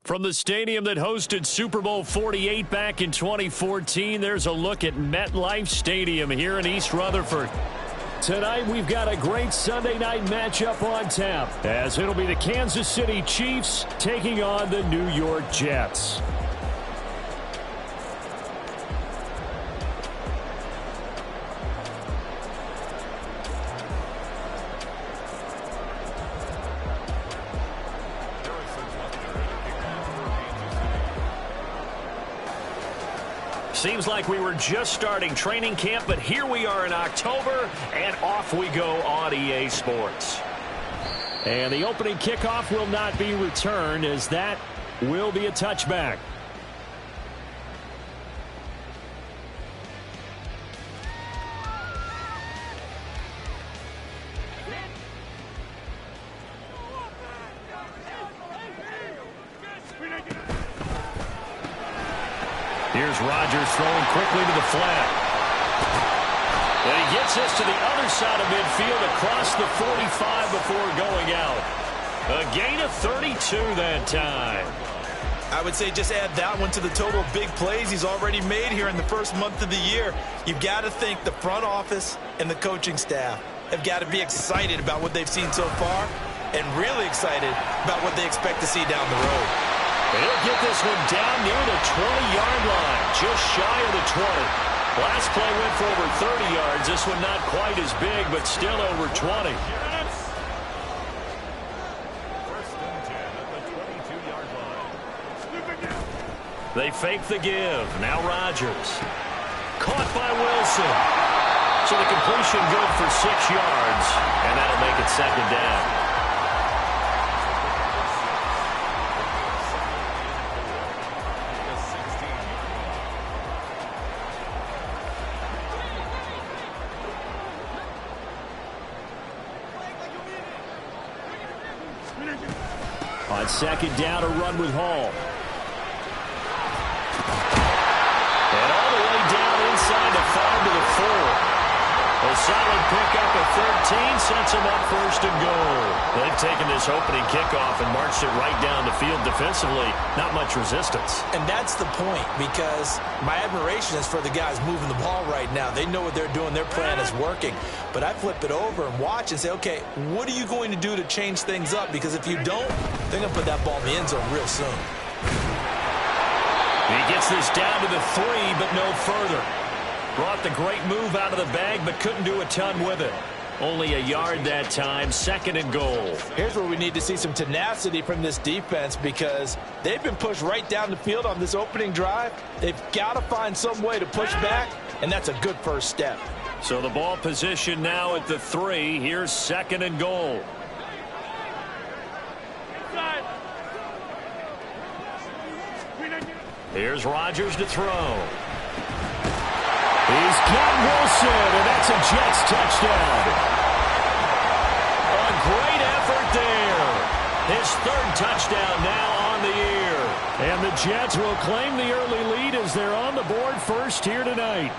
From the stadium that hosted Super Bowl 48 back in 2014, there's a look at MetLife Stadium here in East Rutherford. Tonight, we've got a great Sunday night matchup on tap, as it'll be the Kansas City Chiefs taking on the New York Jets. Seems like we were just starting training camp, but here we are in October, and off we go on EA Sports. And the opening kickoff will not be returned, as that will be a touchback. Here's Rodgers throwing quickly to the flat. And he gets this to the other side of midfield across the 45 before going out. A gain of 32 that time. I would say just add that one to the total of big plays he's already made here in the first month of the year. You've got to think the front office and the coaching staff have got to be excited about what they've seen so far and really excited about what they expect to see down the road. He'll get this one down near the 20-yard line, just shy of the 20. Last play went for over 30 yards. This one not quite as big, but still over 20. They fake the give. Now Rodgers. Caught by Wilson. So the completion good for 6 yards, and that'll make it second down. On second down, a run with Hall. And all the way down inside the 5 to the 4. A solid pickup at 13 sets him up first and goal. They've taken this opening kickoff and marched it right down the field defensively. Not much resistance. And that's the point, because my admiration is for the guys moving the ball right now. They know what they're doing. Their plan is working. But I flip it over and watch and say, okay, what are you going to do to change things up? Because if you don't, they're going to put that ball in the end zone real soon. He gets this down to the 3, but no further. Brought the great move out of the bag, but couldn't do a ton with it. Only a yard that time, second and goal. Here's where we need to see some tenacity from this defense, because they've been pushed right down the field on this opening drive. They've got to find some way to push back, and that's a good first step. So the ball position now at the 3. Here's second and goal. Here's Rodgers to throw. He's got Wilson, and that's a Jets touchdown. A great effort there. His third touchdown now on the year. And the Jets will claim the early lead as they're on the board first here tonight.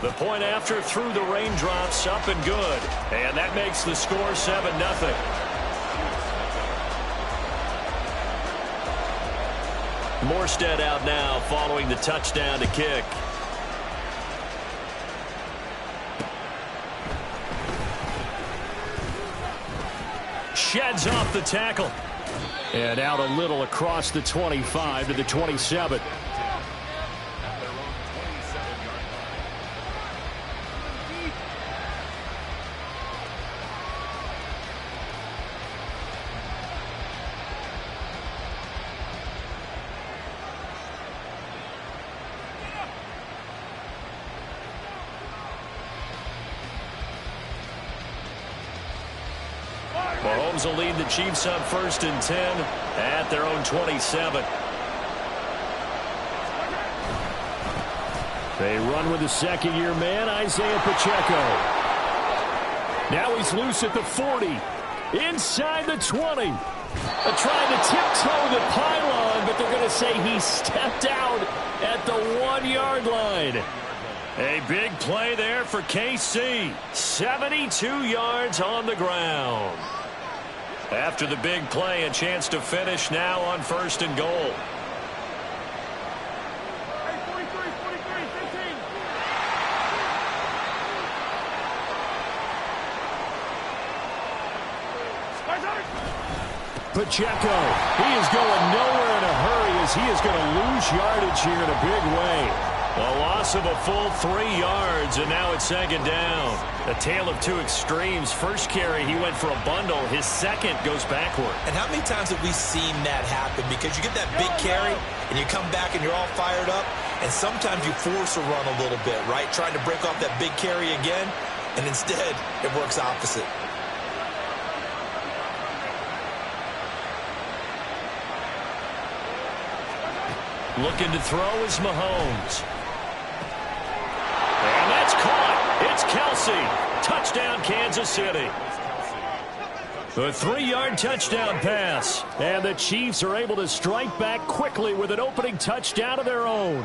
The point after through the raindrops, up and good. And that makes the score 7-0. Morstead out now following the touchdown to kick. Sheds off the tackle. And out a little across the 25 to the 27. Mahomes will lead the Chiefs up first and 10 at their own 27. They run with the second-year man, Isaiah Pacheco. Now he's loose at the 40. Inside the 20. Trying to tiptoe the pylon, but they're going to say he stepped out at the 1-yard line. A big play there for KC. 72 yards on the ground. After the big play, a chance to finish now on 1st and goal. Pacheco, he is going nowhere in a hurry as he is going to lose yardage here in a big way. A loss of a full 3 yards, and now it's 2nd down. A tale of two extremes. First carry, he went for a bundle. His second goes backward. And how many times have we seen that happen? Because you get that big carry, and you come back and you're all fired up, and sometimes you force a run a little bit, right? Trying to break off that big carry again, and instead it works opposite. Looking to throw is Mahomes. And that's caught. It's Kelsey. Touchdown, Kansas City. A 3-yard touchdown pass. And the Chiefs are able to strike back quickly with an opening touchdown of their own.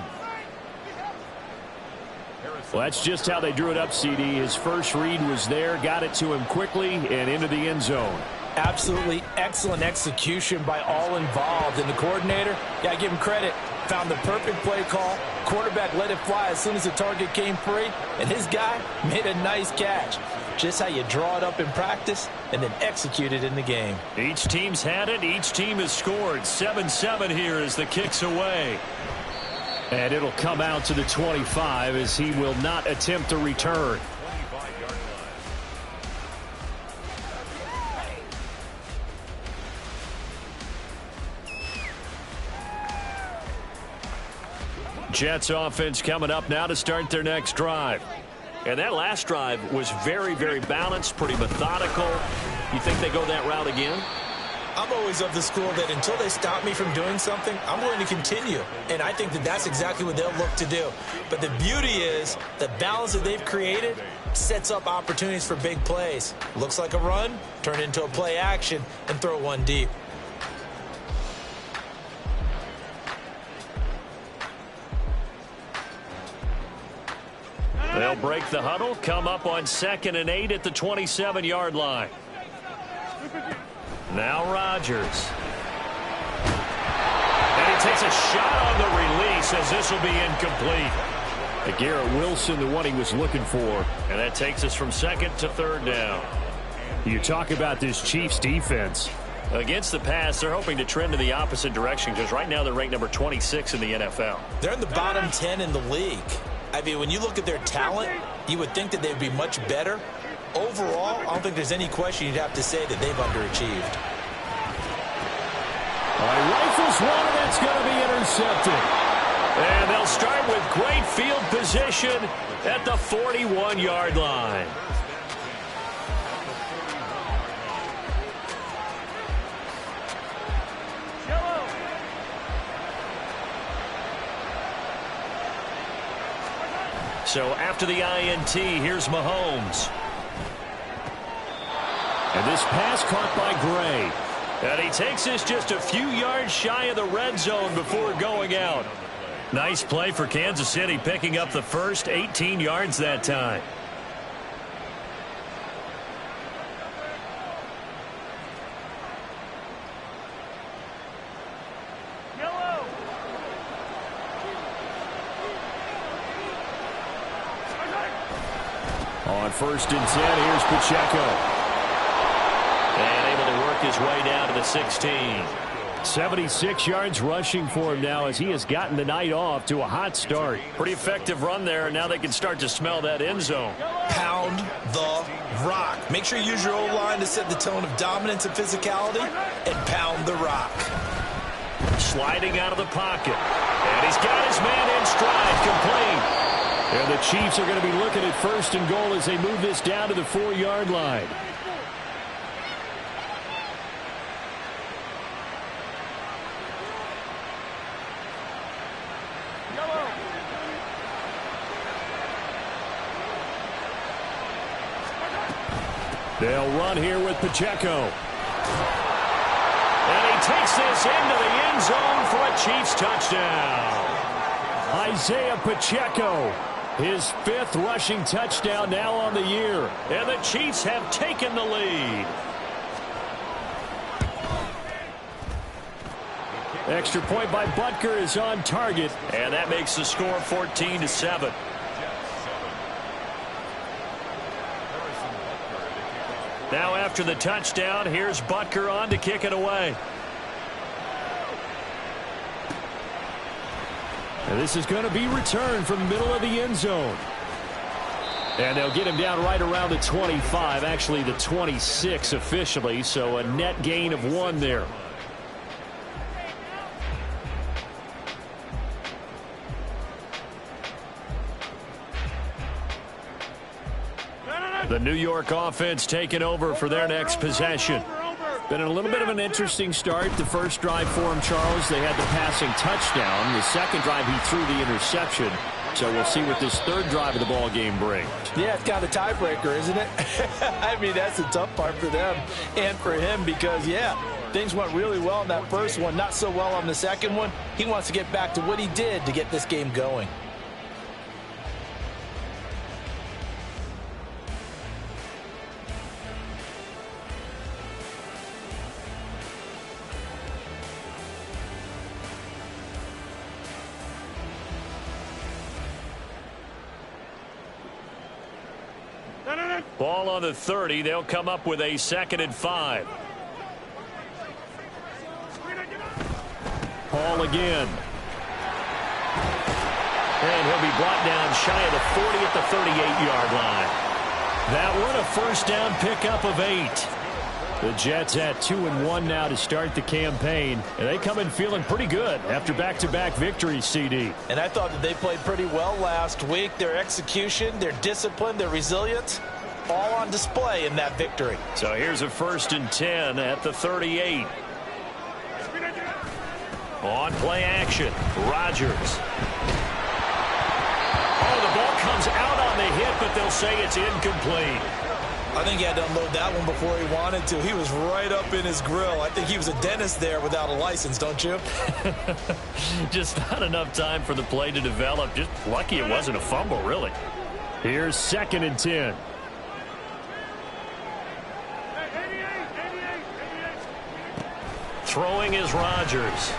Well, that's just how they drew it up, CD. His first read was there, got it to him quickly, and into the end zone. Absolutely excellent execution by all involved. And the coordinator, got to give him credit, found the perfect play call. Quarterback let it fly as soon as the target came free, and his guy made a nice catch. Just how you draw it up in practice and then execute it in the game. Each team's had it. Each team has scored. 7-7 here as the kick's away. And it'll come out to the 25 as he will not attempt a return. Jets offense coming up now to start their next drive. And that last drive was very, very balanced, pretty methodical. You think they go that route again? I'm always of the school that until they stop me from doing something, I'm going to continue. And I think that that's exactly what they'll look to do. But the beauty is the balance that they've created sets up opportunities for big plays. Looks like a run, turn into a play action, and throw one deep. They'll break the huddle, come up on 2nd and 8 at the 27-yard line. Now Rodgers. And he takes a shot on the release as this will be incomplete. Garrett Wilson, the one he was looking for. And that takes us from 2nd to 3rd down. You talk about this Chiefs defense. Against the pass, they're hoping to trend in the opposite direction because right now they're ranked number 26 in the NFL. They're in the bottom 10 in the league. I mean, when you look at their talent, you would think that they'd be much better. Overall, I don't think there's any question you'd have to say that they've underachieved. Rifles one, and it's going to be intercepted. And they'll start with great field position at the 41-yard line. So after the INT, here's Mahomes. And this pass caught by Gray. And he takes this just a few yards shy of the red zone before going out. Nice play for Kansas City, picking up the first 18 yards that time. On 1st and 10, here's Pacheco. And able to work his way down to the 16. 76 yards rushing for him now as he has gotten the night off to a hot start. Pretty effective run there, and now they can start to smell that end zone. Pound the rock. Make sure you use your O-line to set the tone of dominance and physicality, and pound the rock. Sliding out of the pocket. And he's got his man in stride, complete. And the Chiefs are going to be looking at 1st and goal as they move this down to the 4-yard line. They'll run here with Pacheco. And he takes this into the end zone for a Chiefs touchdown. Isaiah Pacheco. His 5th rushing touchdown now on the year. And the Chiefs have taken the lead. Extra point by Butker is on target, and that makes the score 14-7. Now after the touchdown, here's Butker on to kick it away. And this is going to be returned from the middle of the end zone. And they'll get him down right around the 25, actually the 26 officially, so a net gain of 1 there. The New York offense taking over for their next possession. Been a little bit of an interesting start. The first drive for him, Charles, they had the passing touchdown. The second drive, he threw the interception. So we'll see what this third drive of the ball game brings. Yeah, it's kind of a tiebreaker, isn't it? I mean, that's the tough part for them and for him because, yeah, things went really well in that first one, not so well on the second one. He wants to get back to what he did to get this game going. Ball on the 30. They'll come up with a 2nd and 5. Hall again. And he'll be brought down shy of the 40 at the 38-yard line. That one a first down pickup of 8. The Jets at 2-1 now to start the campaign. And they come in feeling pretty good after back-to-back victories, CD. And I thought that they played pretty well last week. Their execution, their discipline, their resilience, all on display in that victory. So here's a 1st and 10 at the 38. On play action, Rodgers. Oh, the ball comes out on the hit, but they'll say it's incomplete. I think he had to unload that one before he wanted to. He was right up in his grill. I think he was a dentist there without a license, don't you? Just not enough time for the play to develop. Just lucky it wasn't a fumble, really. Here's 2nd and 10. Throwing is Rodgers.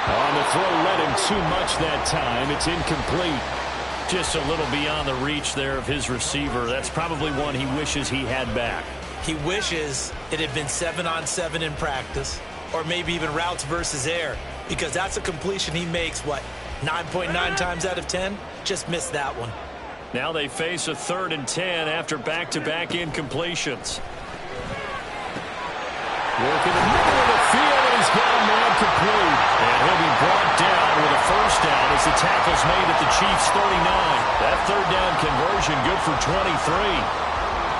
On the throw, led him too much that time. It's incomplete. Just a little beyond the reach there of his receiver. That's probably one he wishes he had back. He wishes it had been 7-on-7 in practice, or maybe even routes versus air, because that's a completion he makes, what, 9.9 times out of 10? Just missed that one. Now they face a 3rd and 10 after back-to-back incompletions. Working the middle of the field, and he's got a man complete. And he'll be brought down with a first down as the tackle's made at the Chiefs' 39. That 3rd down conversion good for 23.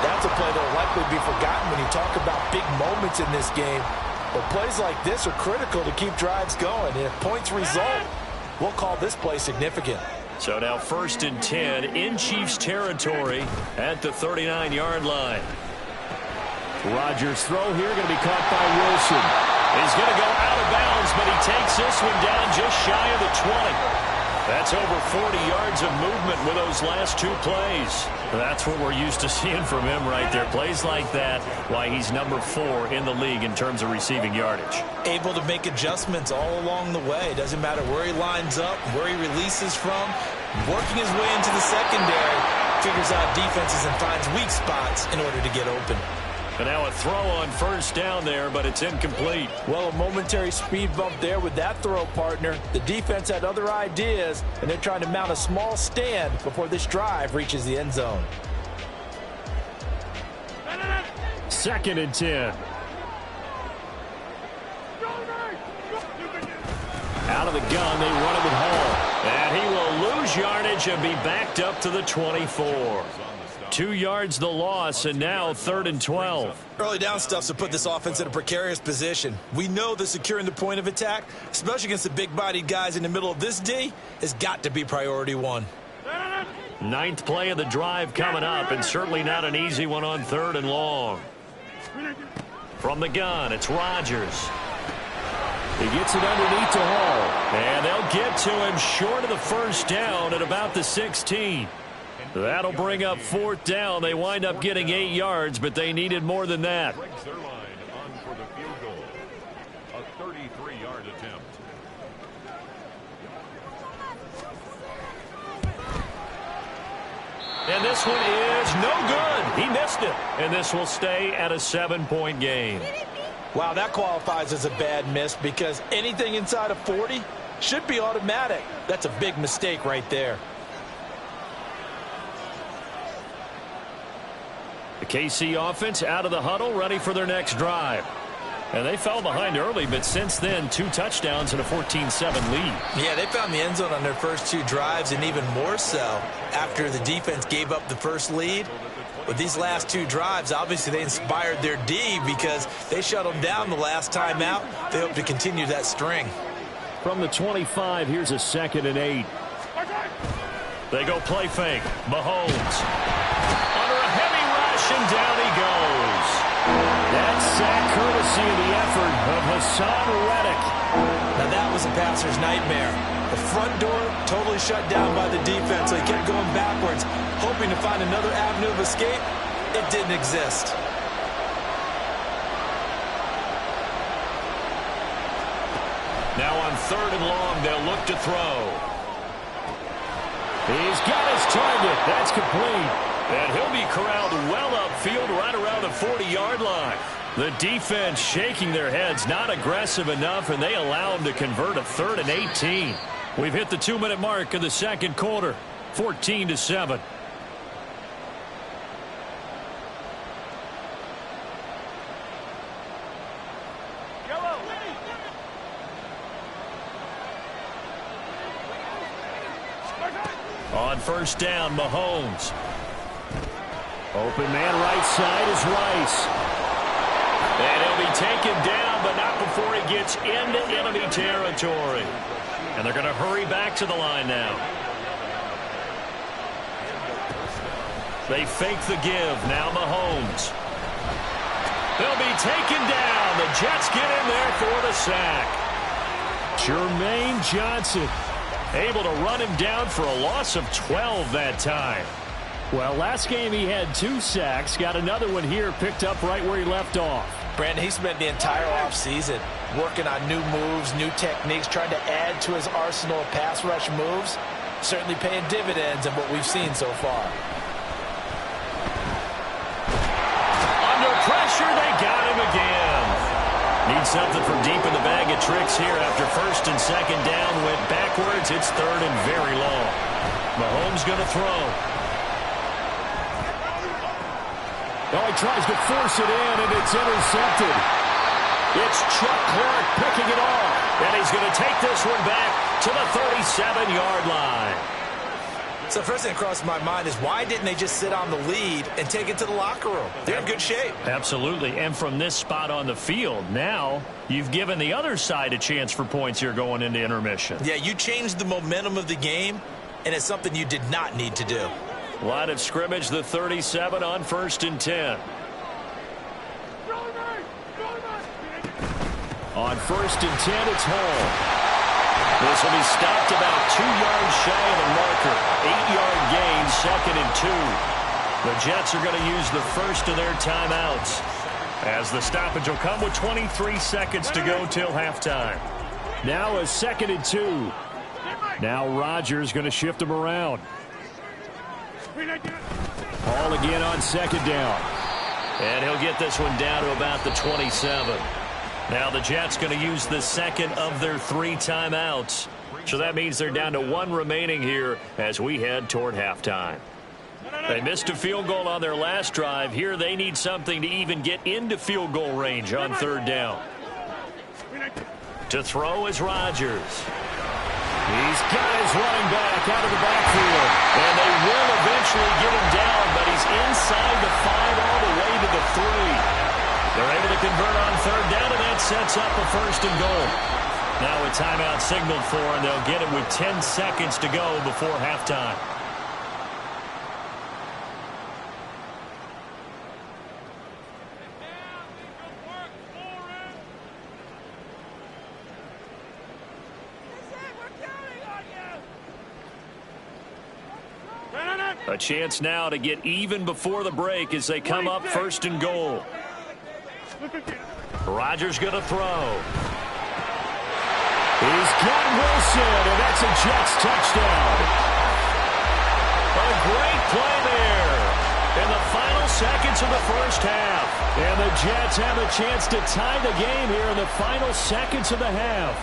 That's a play that will likely be forgotten when you talk about big moments in this game. But plays like this are critical to keep drives going. And if points result, we'll call this play significant. So now 1st and 10 in Chiefs territory at the 39-yard line. Rodgers' throw here going to be caught by Wilson. He's going to go out of bounds, but he takes this one down just shy of the 20. That's over 40 yards of movement with those last 2 plays. That's what we're used to seeing from him right there. Plays like that, why he's number 4 in the league in terms of receiving yardage. Able to make adjustments all along the way. Doesn't matter where he lines up, where he releases from. Working his way into the secondary, figures out defenses and finds weak spots in order to get open. And now a throw on 1st down there, but it's incomplete. Well, a momentary speed bump there with that throw, partner. The defense had other ideas, and they're trying to mount a small stand before this drive reaches the end zone. 2nd and 10. Out of the gun, they run it with Hall. And he will lose yardage and be backed up to the 24. 2 yards the loss, and now 3rd and 12. Early down stuff to put this offense in a precarious position. We know that securing the point of attack, especially against the big-bodied guys in the middle of this D, has got to be priority 1. 9th play of the drive coming up, and certainly not an easy one on 3rd and long. From the gun, it's Rodgers. He gets it underneath to Hall. And they'll get to him short of the first down at about the 16. That'll bring up 4th down. They wind up getting 8 yards, but they needed more than that. 33-yard attempt. And this one is no good. He missed it. And this will stay at a 7-point game. Wow, that qualifies as a bad miss because anything inside of 40 should be automatic. That's a big mistake right there. The KC offense out of the huddle, ready for their next drive. And they fell behind early, but since then, 2 touchdowns and a 14-7 lead. Yeah, they found the end zone on their first 2 drives, and even more so after the defense gave up the first lead. With these last 2 drives, obviously they inspired their D because they shut them down the last time out. They hope to continue that string. From the 25, here's a 2nd and 8. They go play fake. Mahomes. Under a heavy rush, and down he goes. That's sack courtesy of the effort of Hassan Reddick. Now that was a passer's nightmare. The front door totally shut down by the defense, so he kept going backwards, hoping to find another avenue of escape. It didn't exist. Now on 3rd and long, they'll look to throw. He's got his target. That's complete. And he'll be corralled well upfield right around the 40-yard line. The defense shaking their heads, not aggressive enough, and they allow him to convert a 3rd and 18. We've hit the 2-minute mark of the 2nd quarter, 14-7. On 1st down, Mahomes. Open man right side is Rice. And he'll be taken down, but not before he gets into enemy territory. And they're going to hurry back to the line now. They fake the give. Now Mahomes. They'll be taken down. The Jets get in there for the sack. Jermaine Johnson able to run him down for a loss of 12 that time. Well, last game he had 2 sacks. Got another one here, picked up right where he left off. Brandon, he spent the entire offseason working on new moves, new techniques, trying to add to his arsenal of pass rush moves. Certainly paying dividends in what we've seen so far. Under pressure, they got him again. Need something from deep in the bag of tricks here after 1st and 2nd down. Went backwards. It's 3rd and very long. Mahomes going to throw. Oh, he tries to force it in, and it's intercepted. It's Chuck Clark picking it off. And he's going to take this one back to the 37-yard line. So first thing that crossed my mind is why didn't they just sit on the lead and take it to the locker room? They're in good shape. Absolutely. And from this spot on the field, now you've given the other side a chance for points here going into intermission. Yeah, you changed the momentum of the game, and it's something you did not need to do. Line of scrimmage, the 37 on 1st and 10. On 1st and 10, it's Hall. This will be stopped about 2 yards shy of the marker. 8-yard gain, 2nd and 2. The Jets are going to use the first of their timeouts, as the stoppage will come with 23 seconds to go till halftime. Now a 2nd and 2. Now Rodgers going to shift him around. Hall again on 2nd down. And he'll get this one down to about the 27. Now the Jets going to use the 2nd of their 3 timeouts. So that means they're down to 1 remaining here as we head toward halftime. They missed a field goal on their last drive. Here they need something to even get into field goal range on 3rd down. To throw is Rodgers. He's got his running back out of the backfield. And they will eventually get him down, but he's inside the 5 all the way to the 3. They're able to convert on 3rd down, and that sets up a 1st and goal. Now a timeout signaled for, and they'll get it with 10 seconds to go before halftime. A chance now to get even before the break as they come up 1st and goal. Rodgers going to throw. He's got Wilson, and that's a Jets touchdown. A great play there in the final seconds of the first half. And the Jets have a chance to tie the game here in the final seconds of the half.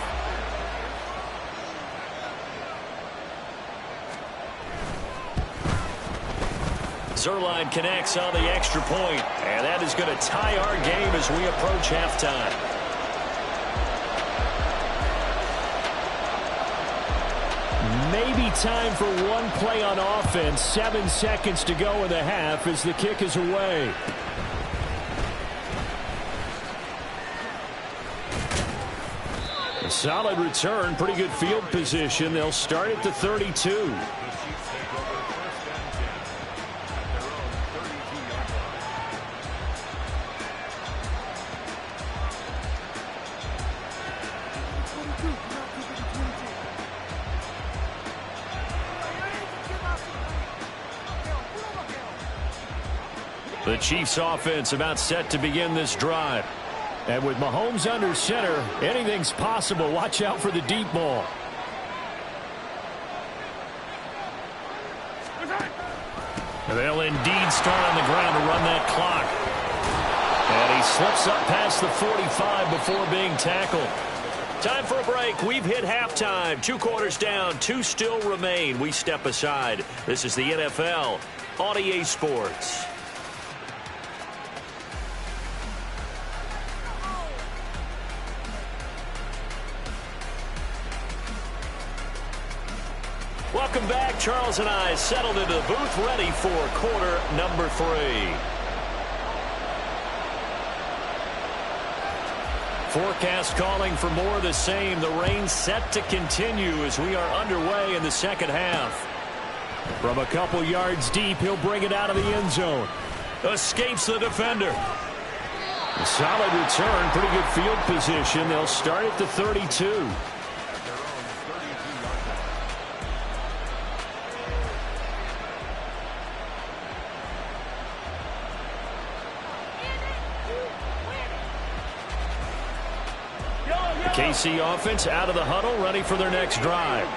Zerline connects on the extra point, and that is going to tie our game as we approach halftime. Maybe time for one play on offense. 7 seconds to go in the half as the kick is away. A solid return, pretty good field position. They'll start at the 32. The Chiefs offense about set to begin this drive. And with Mahomes under center, anything's possible. Watch out for the deep ball. They'll indeed start on the ground to run that clock. And he slips up past the 45 before being tackled. Time for a break. We've hit halftime. 2 quarters down, 2 still remain. We step aside. This is the NFL on EA Sports. Welcome back. Charles and I settled into the booth, ready for quarter number 3. Forecast calling for more of the same. The rain set to continue as we are underway in the second half. From a couple yards deep, he'll bring it out of the end zone. Escapes the defender. A solid return, pretty good field position. They'll start at the 32. KC offense out of the huddle, ready for their next drive.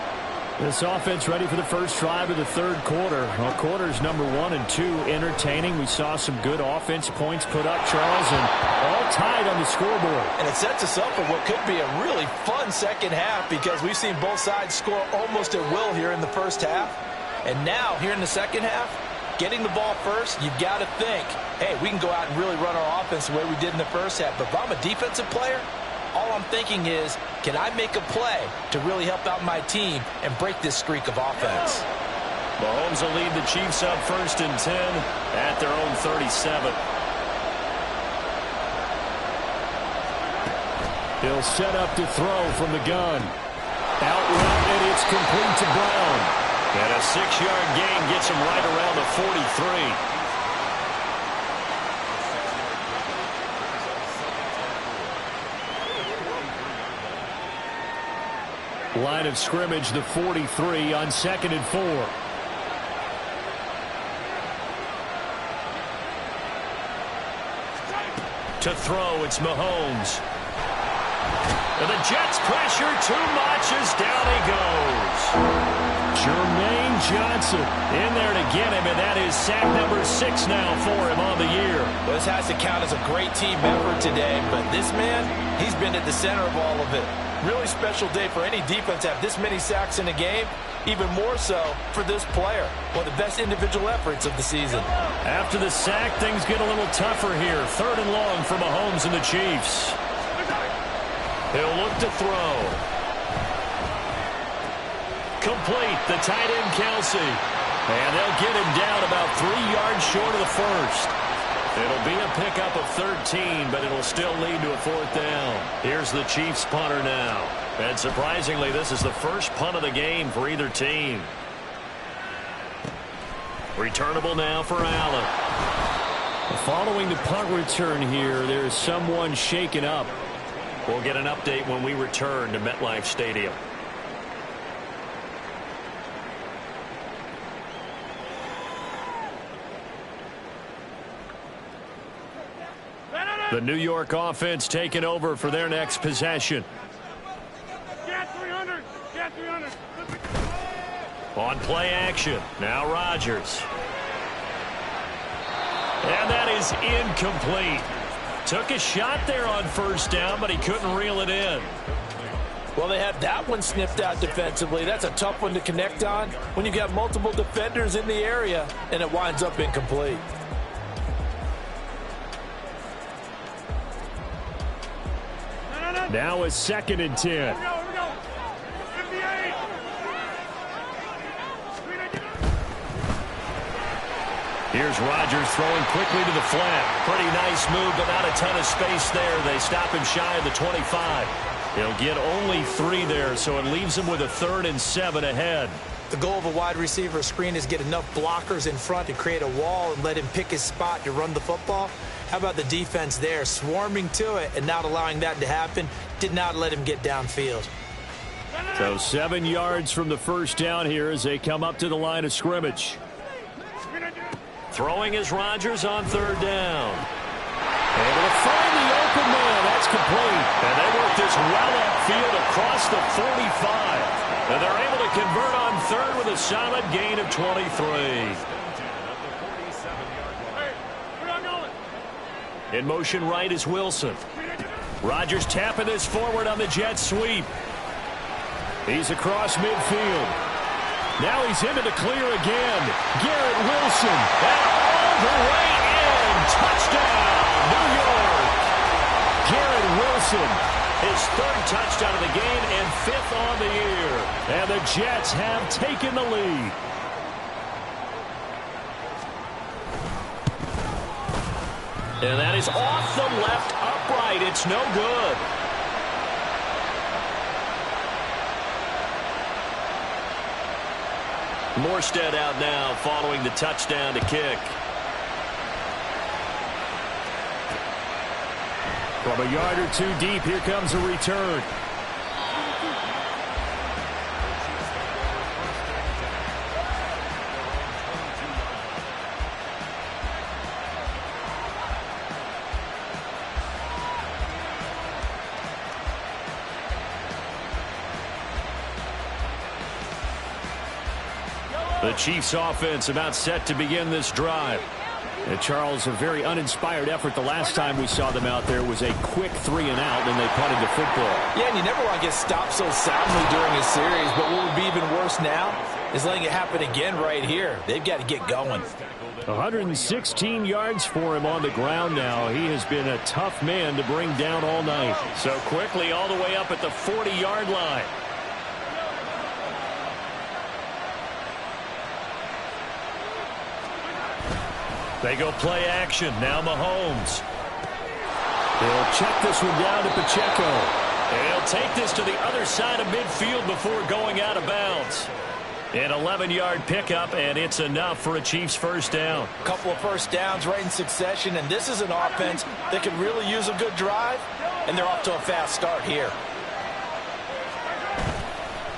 This offense ready for the first drive of the third quarter. Well, quarters number 1 and 2 entertaining. We saw some good offense points put up, Charles, and all tied on the scoreboard. And it sets us up for what could be a really fun second half because we've seen both sides score almost at will here in the first half. And now, here in the second half, getting the ball first, you've got to think, hey, we can go out and really run our offense the way we did in the first half. But if I'm a defensive player, all I'm thinking is, can I make a play to really help out my team and break this streak of offense? Mahomes will lead the Chiefs up 1st and 10 at their own 37. He'll set up to throw from the gun. Out route, and it's complete to Brown. And a 6-yard gain gets him right around the 43. Line of scrimmage, the 43 on 2nd and 4. To throw, it's Mahomes. And the Jets pressure too much as down he goes. Jermaine Johnson in there to get him, and that is sack number 6 now for him on the year. Well, this has to count as a great team effort today, but this man, he's been at the center of all of it. Really special day for any defense to have this many sacks in a game, even more so for this player. One of the best individual efforts of the season. After the sack, things get a little tougher here. 3rd and long for Mahomes and the Chiefs. He'll look to throw. Complete, the tight end Kelsey. And they'll get him down about 3 yards short of the first. It'll be a pickup of 13, but it'll still lead to a 4th down. Here's the Chiefs punter now. And surprisingly, this is the first punt of the game for either team. Returnable now for Allen. Following the punt return here, there's someone shaken up. We'll get an update when we return to MetLife Stadium. The New York offense taking over for their next possession. On play action, now Rodgers. And that is incomplete. Took a shot there on first down, but he couldn't reel it in. Well, they had that one sniffed out defensively. That's a tough one to connect on when you've got multiple defenders in the area, and it winds up incomplete. Now a 2nd and 10. Here's Rodgers throwing quickly to the flat. Pretty nice move, but not a ton of space there. They stop him shy of the 25. He'll get only 3 there, so it leaves him with a 3rd and 7 ahead. The goal of a wide receiver screen is get enough blockers in front to create a wall and let him pick his spot to run the football. How about the defense there, swarming to it and not allowing that to happen? Did not let him get downfield. So 7 yards from the first down here as they come up to the line of scrimmage. Throwing is Rodgers on 3rd down. Able to find the open man. That's complete. And they work this well upfield across the 45. And they're able to convert on 3rd with a solid gain of 23. In motion right is Wilson. Rodgers tapping this forward on the jet sweep. He's across midfield. Now he's into the clear again. Garrett Wilson. And all the way in. Touchdown, New York. Garrett Wilson, his 3rd touchdown of the game and 5th on the year. And the Jets have taken the lead. And that is off the left upright. It's no good. Morstead out now following the touchdown to kick. From a yard or 2 deep, here comes a return. The Chiefs offense about set to begin this drive. And Charles, a very uninspired effort the last time we saw them out there was a quick 3 and out, and they punted the football. Yeah, and you never want to get stopped so soundly during a series, but what would be even worse now is letting it happen again right here. They've got to get going. 116 yards for him on the ground now. He has been a tough man to bring down all night. So quickly all the way up at the 40-yard line. They go play action. Now Mahomes. He'll check this one down to Pacheco. And he'll take this to the other side of midfield before going out of bounds. An 11-yard pickup, and it's enough for a Chiefs first down. A couple of first downs right in succession, and this is an offense that could really use a good drive, and they're off to a fast start here.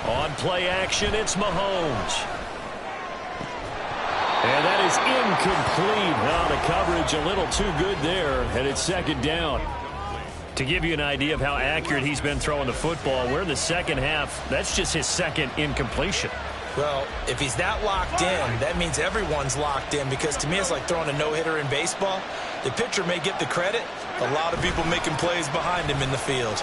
On play action, it's Mahomes. And that is incomplete. Now the coverage a little too good there, and it's 2nd down. To give you an idea of how accurate he's been throwing the football, we're in the second half. That's just his 2nd incompletion. Well, if he's that locked in, that means everyone's locked in, because to me it's like throwing a no-hitter in baseball. The pitcher may get the credit. A lot of people making plays behind him in the field.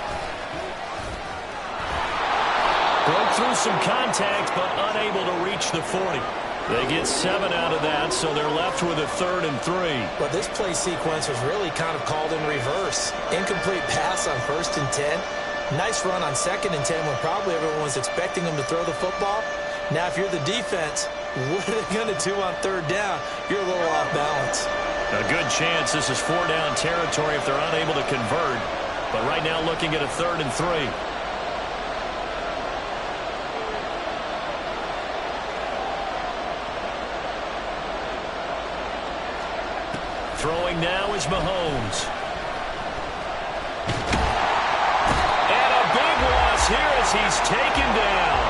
Broke through some contact, but unable to reach the 40. They get 7 out of that, so they're left with a 3rd and 3. But this play sequence was really kind of called in reverse. Incomplete pass on 1st and 10. Nice run on 2nd and 10 when probably everyone was expecting him to throw the football. Now, if you're the defense, what are they going to do on 3rd down? You're a little off balance. A good chance this is 4-down territory if they're unable to convert. But right now looking at a 3rd and 3. Throwing now is Mahomes. And a big loss here as he's taken down.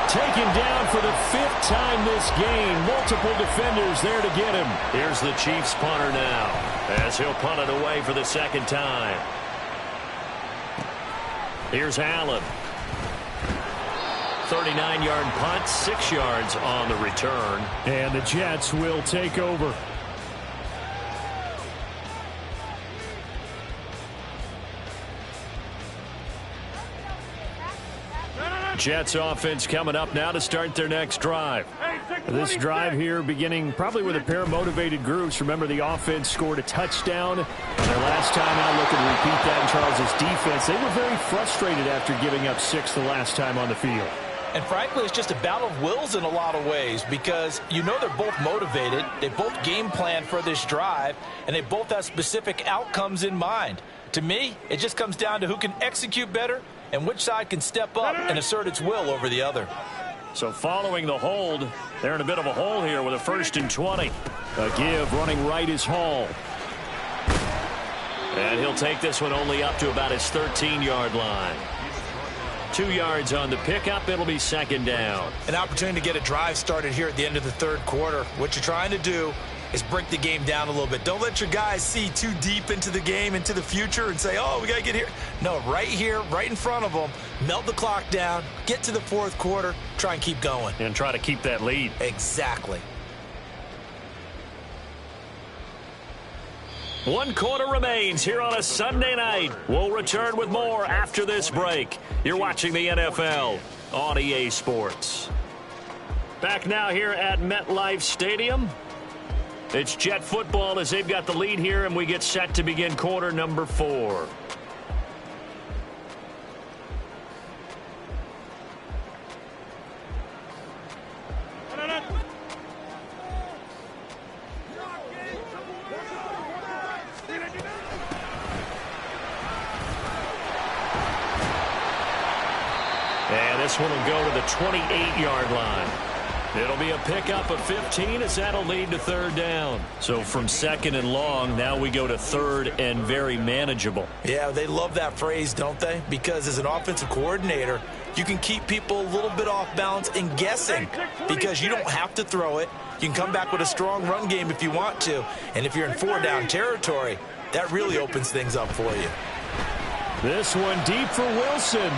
Taken down for the 5th time this game. Multiple defenders there to get him. Here's the Chiefs punter now as he'll punt it away for the 2nd time. Here's Allen. 39-yard punt, 6 yards on the return. And the Jets will take over. Jets offense coming up now to start their next drive. This drive here beginning probably with a pair of motivated groups. Remember, the offense scored a touchdown. Their last time out, looking to repeat that in Charles' defense. They were very frustrated after giving up 6 the last time on the field. And frankly, it's just a battle of wills in a lot of ways because you know they're both motivated. They both game plan for this drive, and they both have specific outcomes in mind. To me, it just comes down to who can execute better and which side can step up and assert its will over the other. So following the hold, they're in a bit of a hole here with a 1st and 20. A give running right is Hall. And he'll take this one only up to about his 13-yard line. 2 yards on the pickup. It'll be 2nd down. An opportunity to get a drive started here at the end of the 3rd quarter. What you're trying to do is break the game down a little bit. Don't let your guys see too deep into the game, into the future, and say, oh, we got to get here. No, right here, right in front of them, melt the clock down, get to the 4th quarter, try and keep going. And try to keep that lead. Exactly. 1 quarter remains here on a Sunday night. We'll return with more after this break. You're watching the NFL on EA Sports. Back now here at MetLife Stadium. It's Jet football as they've got the lead here, and we get set to begin quarter number 4. And this one will go to the 28-yard line. It'll be a pickup of 15 as that'll lead to 3rd down. So from 2nd and long, now we go to 3rd and very manageable. Yeah, they love that phrase, don't they? Because as an offensive coordinator, you can keep people a little bit off balance and guessing because you don't have to throw it. You can come back with a strong run game if you want to. And if you're in 4-down territory, that really opens things up for you. This one deep for Wilson.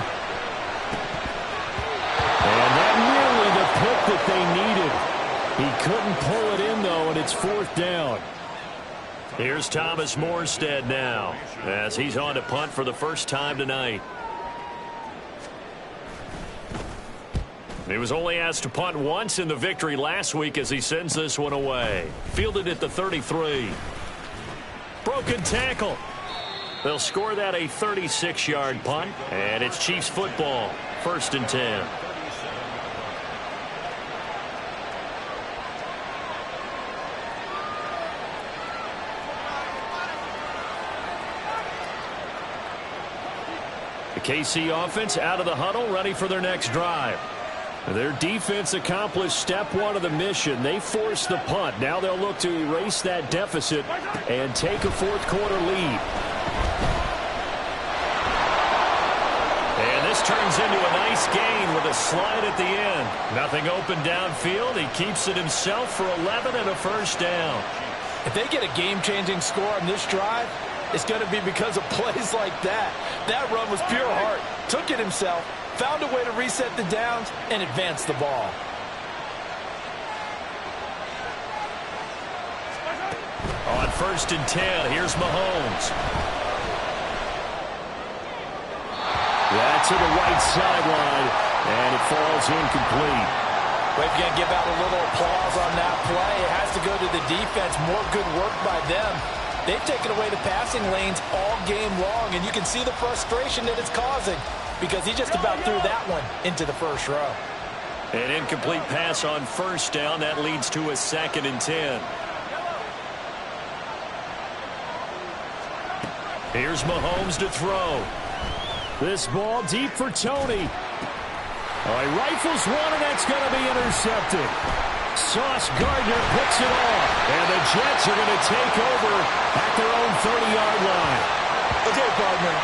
And that nearly the pick that they needed. He couldn't pull it in, though, and it's 4th down. Here's Thomas Morstead now as he's on to punt for the first time tonight. He was only asked to punt once in the victory last week as he sends this one away. Fielded at the 33. Broken tackle. They'll score that a 36-yard punt, and it's Chiefs football, 1st and 10. The KC offense out of the huddle, ready for their next drive. Their defense accomplished step 1 of the mission. They forced the punt. Now they'll look to erase that deficit and take a 4th quarter lead. And this turns into a nice gain with a slide at the end. Nothing open downfield. He keeps it himself for 11 and a 1st down. If they get a game-changing score on this drive, it's going to be because of plays like that. That run was pure heart. Took it himself, found a way to reset the downs, and advance the ball. On 1st and 10, here's Mahomes. That's to the right sideline, and it falls incomplete. We're going to give out a little applause on that play. It has to go to the defense. More good work by them. They've taken away the passing lanes all game long, and you can see the frustration that it's causing because he just about threw that one into the 1st row. An incomplete pass on 1st down. That leads to a 2nd and 10. Here's Mahomes to throw. This ball deep for Tony. He rifles one, and that's going to be intercepted. Sauce Gardner picks it off, and the Jets are going to take over at their own 30-yard line. Okay, partner,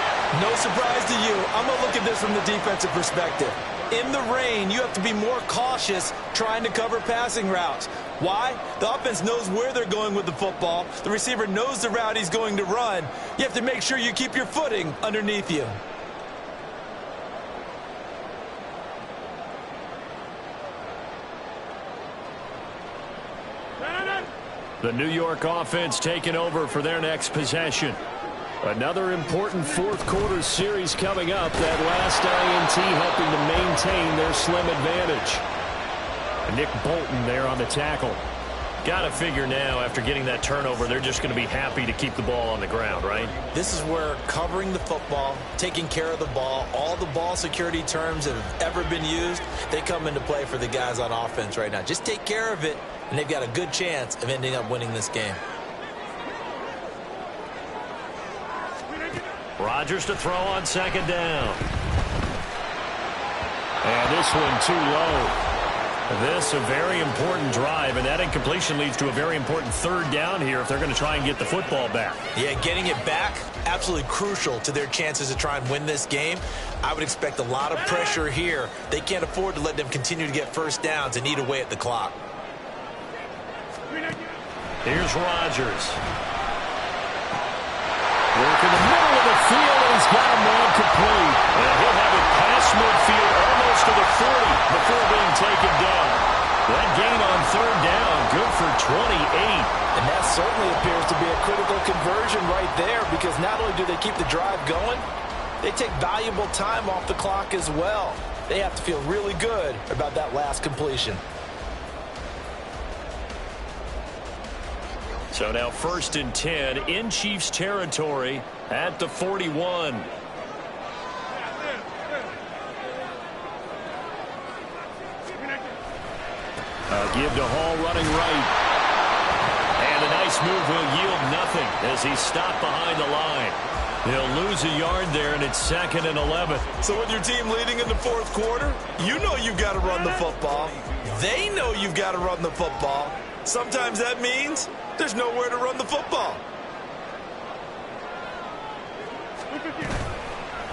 no surprise to you. I'm going to look at this from the defensive perspective. In the rain, you have to be more cautious trying to cover passing routes. Why? The offense knows where they're going with the football. The receiver knows the route he's going to run. You have to make sure you keep your footing underneath you. The New York offense taking over for their next possession. Another important fourth quarter series coming up. That last INT helping to maintain their slim advantage. Nick Bolton there on the tackle. Got to figure now, after getting that turnover, they're just going to be happy to keep the ball on the ground, right? This is where covering the football, taking care of the ball, all the ball security terms that have ever been used, they come into play for the guys on offense right now. Just take care of it, and they've got a good chance of ending up winning this game. Rodgers to throw on second down. And this one too low. This a very important drive, and that incompletion leads to a very important third down here if they're going to try and get the football back. Yeah, getting it back, absolutely crucial to their chances to try and win this game. I would expect a lot of pressure here. They can't afford to let them continue to get first downs and eat away at the clock. Here's Rodgers. Work in the middle of the field, and he's got him on complete. And he'll have it past midfield almost to the 40 before being taken down. That gain on third down, good for 28. And that certainly appears to be a critical conversion right there, because not only do they keep the drive going, they take valuable time off the clock as well. They have to feel really good about that last completion. So now 1st and 10 in Chiefs territory at the 41. Give to Hall running right. And a nice move will yield nothing as he's stopped behind the line. He'll lose a yard there, and it's 2nd and 11. So with your team leading in the fourth quarter, you know you've got to run the football. They know you've got to run the football. Sometimes that means there's nowhere to run the football.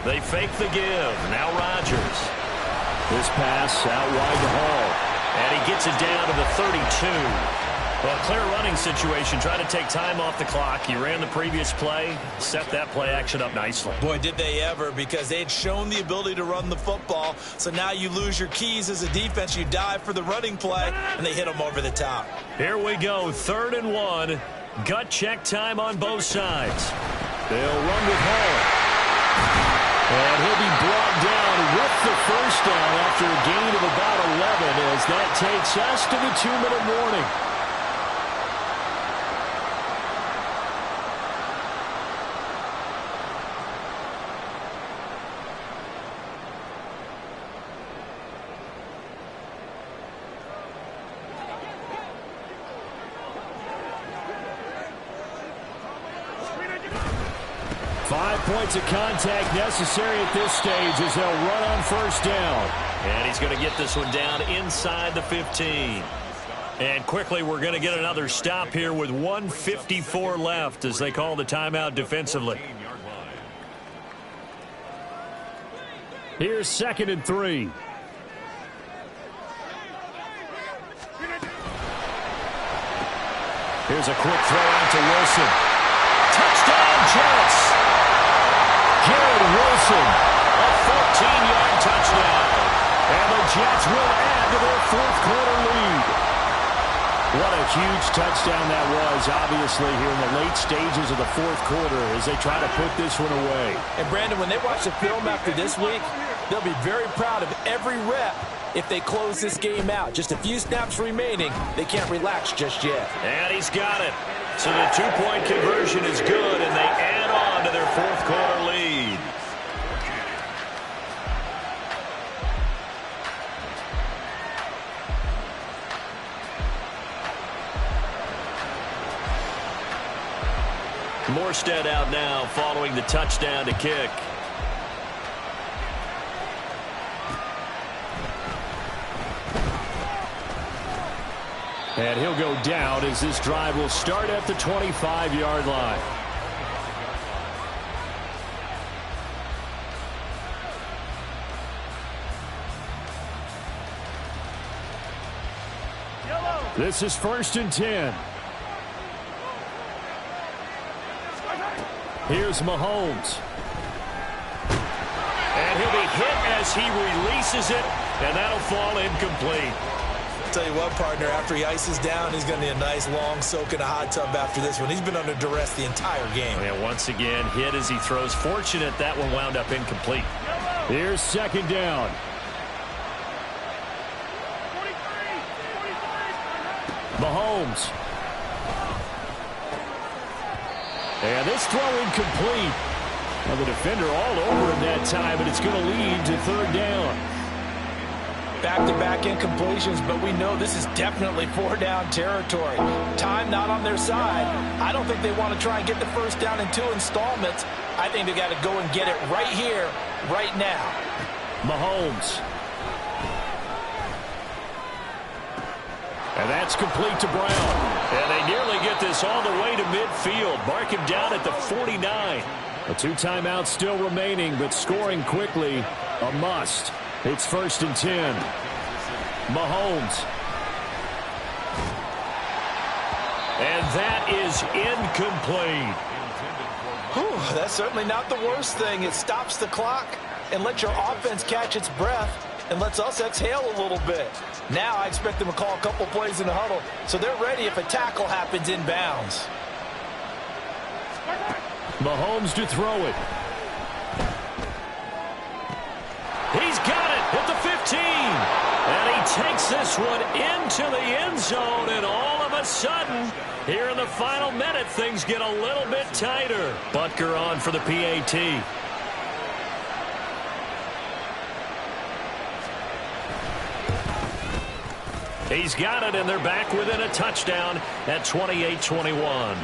They fake the give. Now Rodgers. This pass out wide to Hall. And he gets it down to the 32. Well, clear running situation. Trying to take time off the clock. He ran the previous play. Set that play action up nicely. Boy, did they ever, because they had shown the ability to run the football. So now you lose your keys as a defense. You dive for the running play, and they hit them over the top. Here we go. 3rd and 1. Gut check time on both sides. They'll run with Hall. And he'll be brought down with the first down after a gain of about 11 as that takes us to the 2-minute warning. Points of contact necessary at this stage as they'll run on first down. And he's going to get this one down inside the 15. And quickly we're going to get another stop here with 1:54 left as they call the timeout defensively. Here's 2nd and 3. Here's a quick throw out to Wilson. Touchdown, Jets! Garrett Wilson, a 14-yard touchdown. And the Jets will add to their fourth quarter lead. What a huge touchdown that was, obviously, here in the late stages of the fourth quarter as they try to put this one away. And, Brandon, when they watch the film after this week, they'll be very proud of every rep if they close this game out. Just a few snaps remaining. They can't relax just yet. And he's got it. So the two-point conversion is good, and they add on to their fourth quarter lead. Morstead out now following the touchdown to kick. And he'll go down as this drive will start at the 25-yard line. This is 1st and 10. Here's Mahomes. And he'll be hit as he releases it, and that'll fall incomplete. Tell you what, partner, after he ices down, he's going to need a nice long soak in a hot tub after this one. He's been under duress the entire game. And once again, hit as he throws. Fortunate that one wound up incomplete. Here's second down. Mahomes. And this throw incomplete. Well, the defender all over him that time, but it's going to lead to third down. Back-to-back incompletions, but we know this is definitely four-down territory. Time not on their side. I don't think they want to try and get the first down in 2 installments. I think they got to go and get it right here, right now. Mahomes. And that's complete to Brown. And they nearly get this all the way to midfield. Mark him down at the 49. A 2 timeouts still remaining, but scoring quickly, a must. It's 1st and 10. Mahomes. And that is incomplete. Whew, that's certainly not the worst thing. It stops the clock and lets your offense catch its breath and lets us exhale a little bit. Now I expect them to call a couple plays in the huddle, so they're ready if a tackle happens inbounds. Mahomes to throw it. He's got it at the 15. And he takes this one into the end zone, and all of a sudden, here in the final minute, things get a little bit tighter. Butker on for the PAT. He's got it, and they're back within a touchdown at 28-21.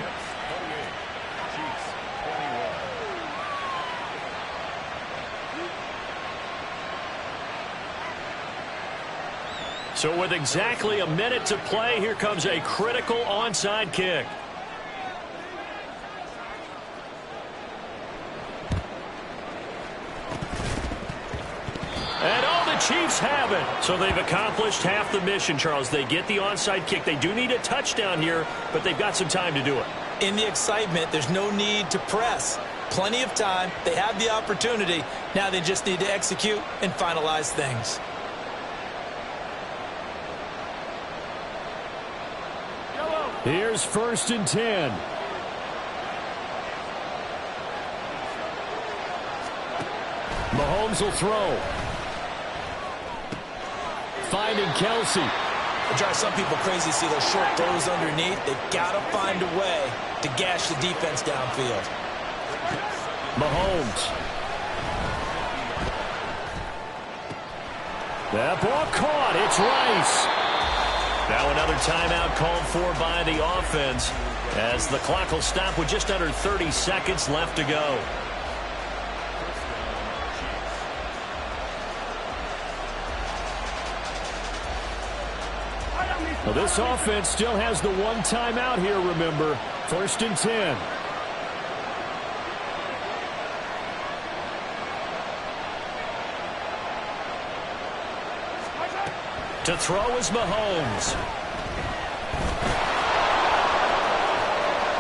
So with exactly a minute to play, here comes a critical onside kick. And all the Chiefs have it. So they've accomplished half the mission, Charles. They get the onside kick. They do need a touchdown here, but they've got some time to do it. In the excitement, there's no need to press. Plenty of time. They have the opportunity. Now they just need to execute and finalize things. Here's 1st and 10. Mahomes will throw. Finding Kelsey. It drives some people crazy to see those short throws underneath. They've got to find a way to gash the defense downfield. Mahomes. That ball caught. It's Rice. Now another timeout called for by the offense as the clock will stop with just under 30 seconds left to go. Well, this offense still has the 1 timeout here, remember. 1st and 10. To throw is Mahomes.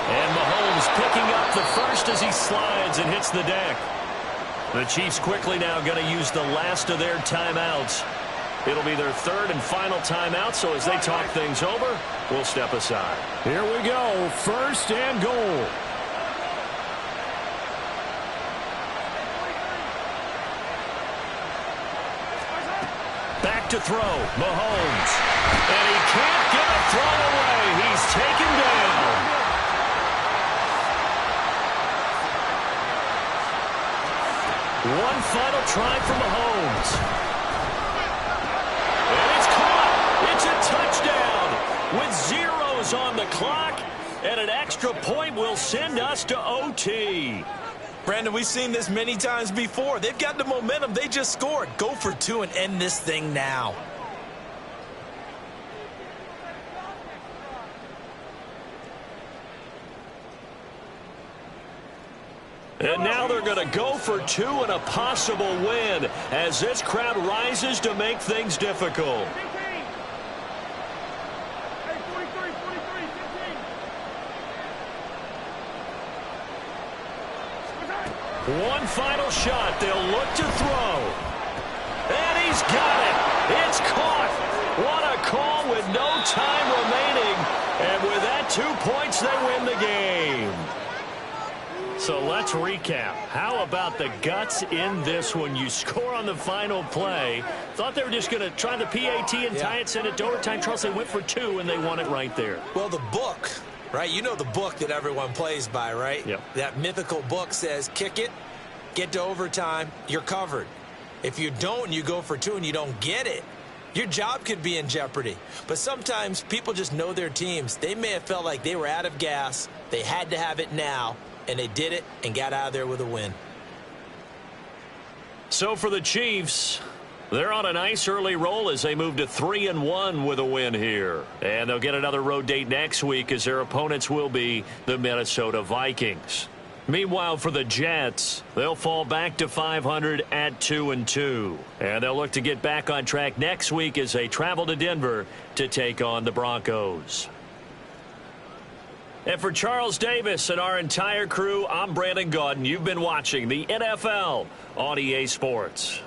And Mahomes picking up the first as he slides and hits the deck. The Chiefs quickly now going to use the last of their timeouts. It'll be their 3rd and final timeout, so as they talk things over, we'll step aside. Here we go, 1st and goal. Back to throw, Mahomes. And he can't get a throw away. He's taken down. One final try for Mahomes. And it's caught. It's a touchdown with zeros on the clock. And an extra point will send us to OT. Brandon, we've seen this many times before. They've got the momentum. They just scored. Go for 2 and end this thing now. And now they're going to go for 2 and a possible win as this crowd rises to make things difficult. One final shot. They'll look to throw. And he's got it. It's caught. What a call ball with no time remaining. And with that, 2 points, they win the game. So let's recap. How about the guts in this one? You score on the final play. Thought they were just going to try the PAT and tie it, send it to overtime. Charles, they went for 2, and they won it right there. Well, the book, right? You know the book that everyone plays by, right? Yep. That mythical book says, kick it, get to overtime, you're covered. If you don't and you go for 2 and you don't get it, your job could be in jeopardy. But sometimes people just know their teams. They may have felt like they were out of gas. They had to have it now. And they did it and got out of there with a win. So for the Chiefs, they're on a nice early roll as they move to 3-1 with a win here. And they'll get another road date next week as their opponents will be the Minnesota Vikings. Meanwhile, for the Jets, they'll fall back to 500 at 2-2. And they'll look to get back on track next week as they travel to Denver to take on the Broncos. And for Charles Davis and our entire crew, I'm Brandon Gaudin. You've been watching the NFL on EA Sports.